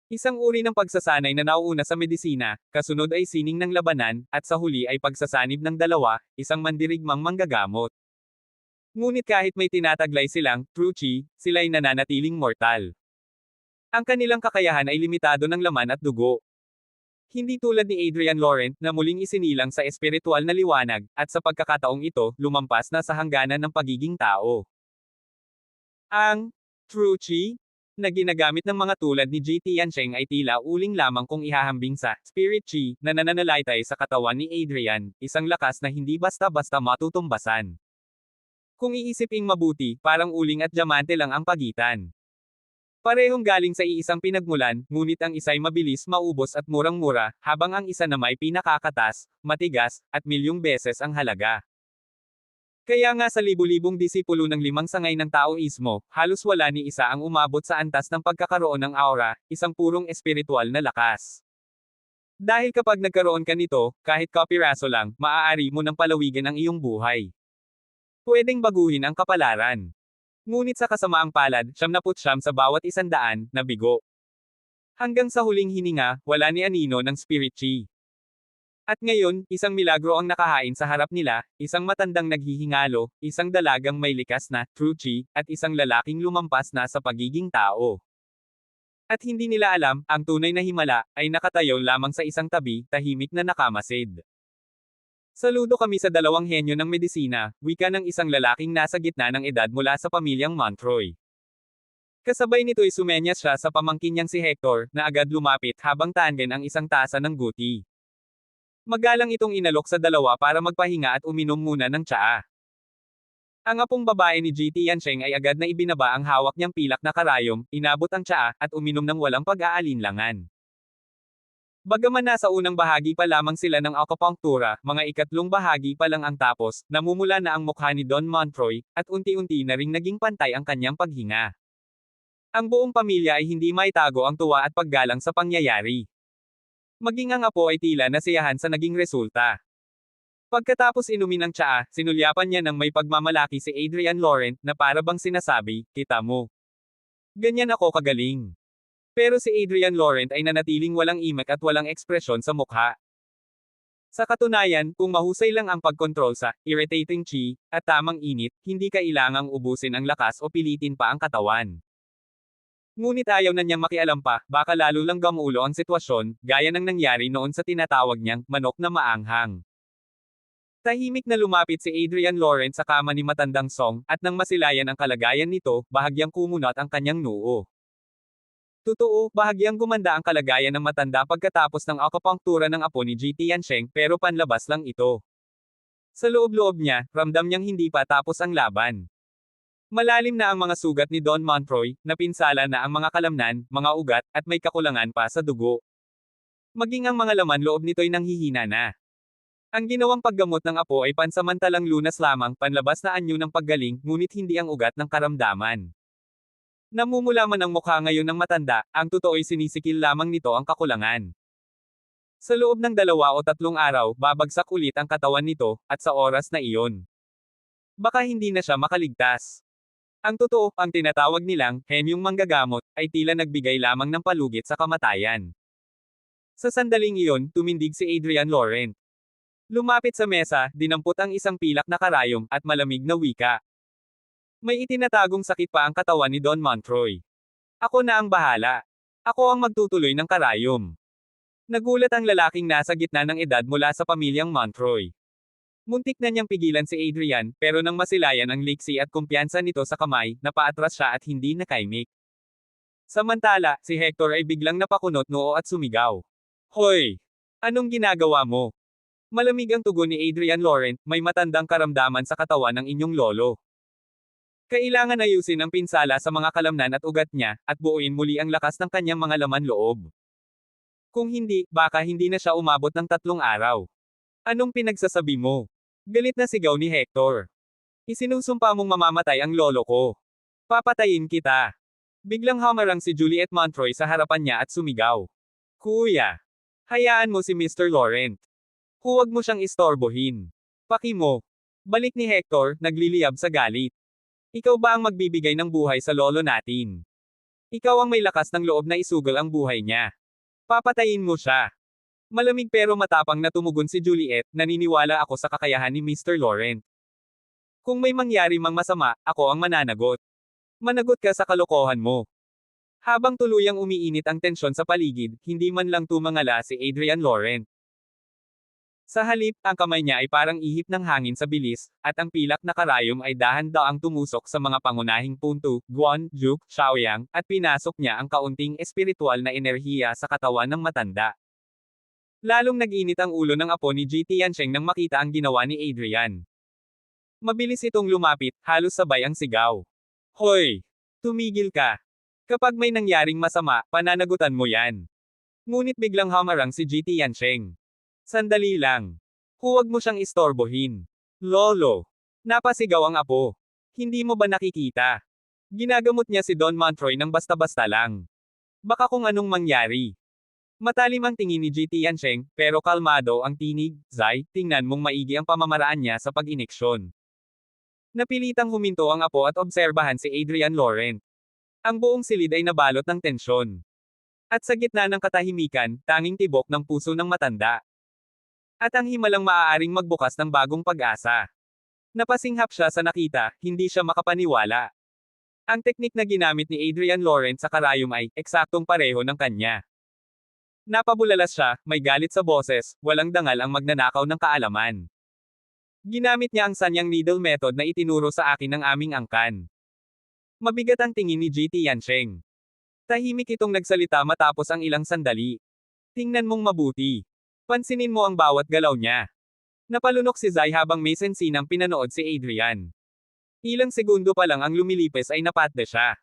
Isang uri ng pagsasanay na nauuna sa medisina, kasunod ay sining ng labanan, at sa huli ay pagsasanib ng dalawa, isang mandirigmang manggagamot. Ngunit kahit may tinataglay silang true chi, sila'y nananatiling mortal. Ang kanilang kakayahan ay limitado ng laman at dugo. Hindi tulad ni Adrian Laurent na muling isinilang sa espiritual na liwanag, at sa pagkakataong ito, lumampas na sa hangganan ng pagiging tao. Ang true chi na ginagamit ng mga tulad ni Ji Tiancheng ay tila uling lamang kung ihahambing sa spirit chi na nananalaytay sa katawan ni Adrian, isang lakas na hindi basta-basta matutumbasan. Kung iisiping mabuti, parang uling at diamante lang ang pagitan. Parehong galing sa iisang pinagmulan, ngunit ang isa'y mabilis maubos at murang-mura, habang ang isa na may pinakakatas, matigas, at milyong beses ang halaga. Kaya nga sa libu-libong disipulo ng 5 sangay ng Taoismo, halos wala ni isa ang umabot sa antas ng pagkakaroon ng aura, isang purong espiritual na lakas. Dahil kapag nagkaroon ka nito, kahit kapiraso lang, maaari mo nang palawigan ang iyong buhay. Pwedeng baguhin ang kapalaran. Ngunit sa kasamaang palad, 99 sa bawat 100 na bigo. Hanggang sa huling hininga, wala ni anino ng spirit chi. At ngayon, isang milagro ang nakahain sa harap nila, isang matandang naghihingalo, isang dalagang may likas na true chi, at isang lalaking lumampas na sa pagiging tao. At hindi nila alam, ang tunay na himala, ay nakatayo lamang sa isang tabi, tahimik na nakamasid. Saludo kami sa dalawang henyo ng medisina, wika ng isang lalaking nasa gitna ng edad mula sa pamilyang Montroy. Kasabay nito'y sumenyas siya sa pamangkin niyang si Hector, na agad lumapit habang tangen ang isang tasa ng guti. Magalang itong inalok sa dalawa para magpahinga at uminom muna ng tsaa. Ang apong babae ni Ji Tiancheng ay agad na ibinaba ang hawak niyang pilak na karayom, inabot ang tsaa, at uminom ng walang pag-aalinlangan. Bagaman nasa unang bahagi pa lamang sila ng akupunktura, mga ikatlong bahagi pa lang ang tapos, namumula na ang mukha ni Don Montroy, at unti-unti na ring naging pantay ang kanyang paghinga. Ang buong pamilya ay hindi maitago ang tuwa at paggalang sa pangyayari. Maging ang apo ay tila nasiyahan sa naging resulta. Pagkatapos inumin ng tsaa, sinulyapan niya ng may pagmamalaki si Adrian Laurent na para bang sinasabi, kita mo. Ganyan ako kagaling. Pero si Adrian Laurent ay nanatiling walang imak at walang ekspresyon sa mukha. Sa katunayan, kung mahusay lang ang pagkontrol sa irritating chi at tamang init, hindi kailangang ubusin ang lakas o pilitin pa ang katawan. Ngunit ayaw na niyang makialam pa, baka lalo lang gamulo ang sitwasyon, gaya ng nangyari noon sa tinatawag niyang manok na maanghang. Tahimik na lumapit si Adrian Laurent sa kama ni matandang Song, at nang masilayan ang kalagayan nito, bahagyang kumunat ang kanyang noo. Totoo, bahagyang gumanda ang kalagayan ng matanda pagkatapos ng akupunktura ng apo ni Ji Tiancheng, pero panlabas lang ito. Sa loob-loob niya, ramdam niyang hindi pa tapos ang laban. Malalim na ang mga sugat ni Don Montroy, napinsala na ang mga kalamnan, mga ugat, at may kakulangan pa sa dugo. Maging ang mga laman loob nito'y nanghihina na. Ang ginawang paggamot ng apo ay pansamantalang lunas lamang, panlabas na anyo ng paggaling, ngunit hindi ang ugat ng karamdaman. Namumula man ang mukha ngayon ng matanda, ang totoo'y sinisikil lamang nito ang kakulangan. Sa loob ng 2 o 3 araw, babagsak ulit ang katawan nito, at sa oras na iyon, baka hindi na siya makaligtas. Ang totoo, ang tinatawag nilang henyong manggagamot, ay tila nagbigay lamang ng palugit sa kamatayan. Sa sandaling iyon, tumindig si Adrian Laurent. Lumapit sa mesa, dinampot ang isang pilak na karayom, at malamig na wika. May itinatagong sakit pa ang katawan ni Don Montroy. Ako na ang bahala. Ako ang magtutuloy ng karayom. Nagulat ang lalaking nasa gitna ng edad mula sa pamilyang Montroy. Muntik na niyang pigilan si Adrian, pero nang masilayan ang liksi at kumpiyansa nito sa kamay, napaatras siya at hindi nakaimik. Samantala, si Hector ay biglang napakunot noo at sumigaw. Hoy! Anong ginagawa mo? Malamig ang tugon ni Adrian Laurent, may matandang karamdaman sa katawan ng inyong lolo. Kailangan ayusin ang pinsala sa mga kalamnan at ugat niya, at buuin muli ang lakas ng kanyang mga laman loob. Kung hindi, baka hindi na siya umabot ng 3 araw. Anong pinagsasabi mo? Galit na sigaw ni Hector. Isinusumpa mong mamamatay ang lolo ko. Papatayin kita. Biglang hamarang si Juliet Montroy sa harapan niya at sumigaw. Kuya! Hayaan mo si Mr. Laurent. Huwag mo siyang istorbohin. Paki mo. Balik ni Hector, nagliliyab sa galit. Ikaw ba ang magbibigay ng buhay sa lolo natin? Ikaw ang may lakas ng loob na isugal ang buhay niya. Papatayin mo siya. Malamig pero matapang na tumugon si Juliet, naniniwala ako sa kakayahan ni Mr. Laurent. Kung may mangyari mang masama, ako ang mananagot. Managot ka sa kalokohan mo. Habang tuluyang umiinit ang tensyon sa paligid, hindi man lang tumangala si Adrian Laurent. Sa halip, ang kamay niya ay parang ihip ng hangin sa bilis, at ang pilak na karayom ay dahan-daang tumusok sa mga pangunahing punto, Guan, Juk, Xiaoyang, at pinasok niya ang kaunting espiritual na enerhiya sa katawan ng matanda. Lalong nag-init ang ulo ng apo ni Ji Tiancheng nang makita ang ginawa ni Adrian. Mabilis itong lumapit, halos sabay ang sigaw. Hoy! Tumigil ka! Kapag may nangyaring masama, pananagutan mo yan. Ngunit biglang hamarang si Ji Tiancheng. Sandali lang. Huwag mo siyang istorbohin. Lolo! Napasigaw ang apo. Hindi mo ba nakikita? Ginagamot niya si Don Montroy ng basta-basta lang. Baka kung anong mangyari. Matalim ang tingin ni Ji Tiancheng, pero kalmado ang tinig. Zai, tingnan mong maigi ang pamamaraan niya sa pag-iniksyon. Napilitang huminto ang apo at obserbahan si Adrian Laurent. Ang buong silid ay nabalot ng tensyon. At sa gitna ng katahimikan, tanging tibok ng puso ng matanda. At ang himalang maaaring magbukas ng bagong pag-asa. Napasinghap siya sa nakita, hindi siya makapaniwala. Ang teknik na ginamit ni Adrian Laurent sa karayom ay, eksaktong pareho ng kanya. Napabulalas siya, may galit sa boses, walang dangal ang magnanakaw ng kaalaman. Ginamit niya ang Sanyang Needle method na itinuro sa akin ng aming angkan. Mabigat ang tingin ni Ji Tiancheng. Tahimik itong nagsalita matapos ang ilang sandali. Tingnan mong mabuti. Pansinin mo ang bawat galaw niya. Napalunok si Zai habang may sensinang pinanood si Adrian. Ilang segundo pa lang ang lumilipis ay napatde siya.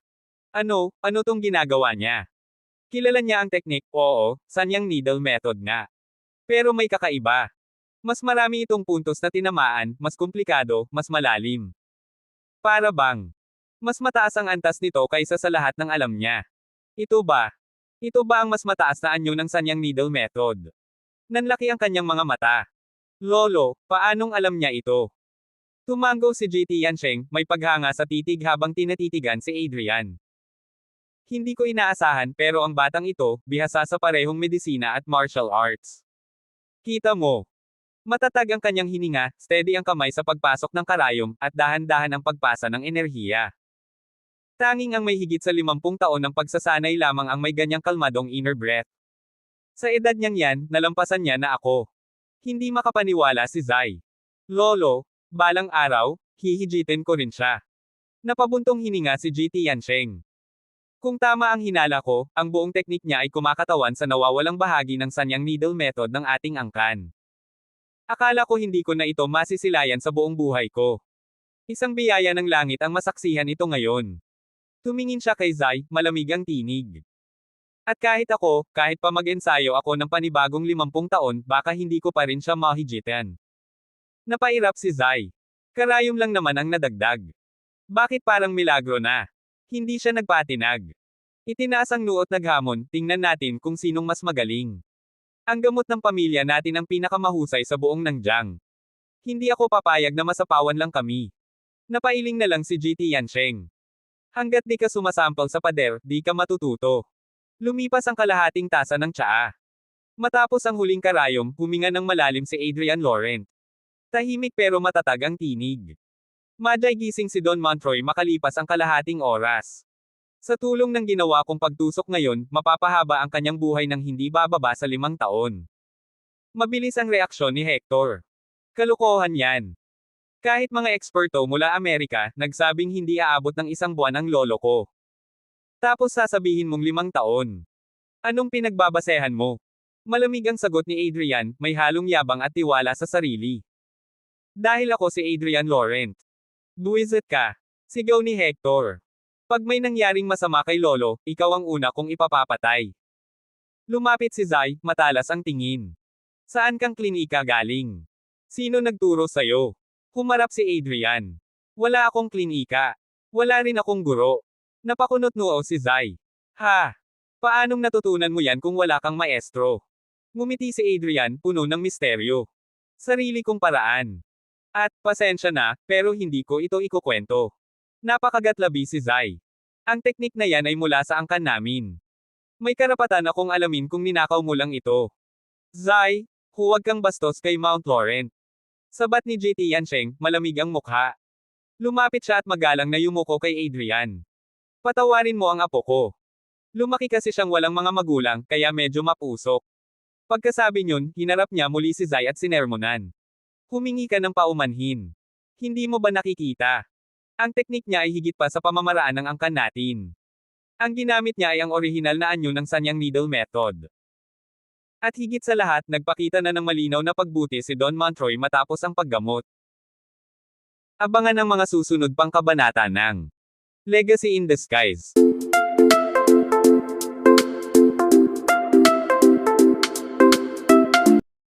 Ano tong ginagawa niya? Kilala niya ang teknik, oo, Sanyang Needle method nga. Pero may kakaiba. Mas marami itong puntos na tinamaan, mas komplikado, mas malalim. Para bang mas mataas ang antas nito kaysa sa lahat ng alam niya. Ito ba? Ito ba ang mas mataas na anyo ng Sanyang Needle method? Nanlaki ang kanyang mga mata. Lolo, paanong alam niya ito? Tumango si Ji Tiancheng, may paghanga sa titig habang tinatitigan si Adrian. Hindi ko inaasahan pero ang batang ito, bihasa sa parehong medisina at martial arts. Kita mo. Matatag ang kanyang hininga, steady ang kamay sa pagpasok ng karayom, at dahan-dahan ang pagpasa ng enerhiya. Tanging ang may higit sa 50 taon ng pagsasanay lamang ang may ganyang kalmadong inner breath. Sa edad niyang yan, nalampasan niya na ako. Hindi makapaniwala si Zai. Lolo, balang araw, hihijitin ko rin siya. Napabuntong hininga si Ji Tiancheng. Kung tama ang hinala ko, ang buong teknik niya ay kumakatawan sa nawawalang bahagi ng Sanyang Needle method ng ating angkan. Akala ko hindi ko na ito masisilayan sa buong buhay ko. Isang biyaya ng langit ang masaksihan ito ngayon. Tumingin siya kay Zai, malamig ang tinig. At kahit pa mag-ensayo ako ng panibagong 50 taon, baka hindi ko pa rin siya mahijitan. Napairap si Zai. Karayom lang naman ang nadagdag. Bakit parang milagro na? Hindi siya nagpatinag. Itinaas ang noo at naghamon, tingnan natin kung sinong mas magaling. Ang gamot ng pamilya natin ang pinakamahusay sa buong Nanjiang. Hindi ako papayag na masapawan lang kami. Napailing na lang si Ji Tiancheng. Hanggat di ka sumasampal sa pader, di ka matututo. Lumipas ang kalahating tasa ng tsaa. Matapos ang huling karayom, huminga ng malalim si Adrian Laurent. Tahimik pero matatag ang tinig. Madyay gising si Don Montroy makalipas ang kalahating oras. Sa tulong ng ginawa kong pagtusok ngayon, mapapahaba ang kanyang buhay ng hindi bababa sa 5 taon. Mabilis ang reaksyon ni Hector. Kalokohan yan. Kahit mga eksperto mula Amerika, nagsabing hindi aabot ng 1 buwan ang lolo ko. Tapos sasabihin mong 5 taon. Anong pinagbabasehan mo? Malamig ang sagot ni Adrian, may halong yabang at tiwala sa sarili. Dahil ako si Adrian Laurent. Buwisit ka. Sigaw ni Hector. Pag may nangyaring masama kay lolo, ikaw ang una kong ipapapatay. Lumapit si Zai, matalas ang tingin. Saan kang klinika galing? Sino nagturo sa'yo? Humarap si Adrian. Wala akong klinika. Wala rin akong guro. Napakunot-noo si Zai. Ha? Paanong natutunan mo yan kung wala kang maestro? Ngumiti si Adrian, puno ng misteryo. Sarili kong paraan. At, pasensya na, pero hindi ko ito ikukwento. Napakagatlabi si Zai. Ang teknik na yan ay mula sa angkan namin. May karapatan akong alamin kung ninakaw mo lang ito. Zai, huwag kang bastos kay Mount Laurent. Sabat ni JT Yansheng, malamig ang mukha. Lumapit siya at magalang na yumuko kay Adrian. Patawarin mo ang apo ko. Lumaki kasi siyang walang mga magulang, kaya medyo mapusok. Pagkasabi niyon, hinarap niya muli si Zai at sinermonan. Humingi ka ng paumanhin. Hindi mo ba nakikita? Ang teknik niya ay higit pa sa pamamaraan ng angkan natin. Ang ginamit niya ay ang orihinal na anyo ng Sanyang Needle Method. At higit sa lahat, nagpakita na ng malinaw na pagbuti si Don Montroy matapos ang paggamot. Abangan ang mga susunod pang kabanata ng Legacy in Disguise.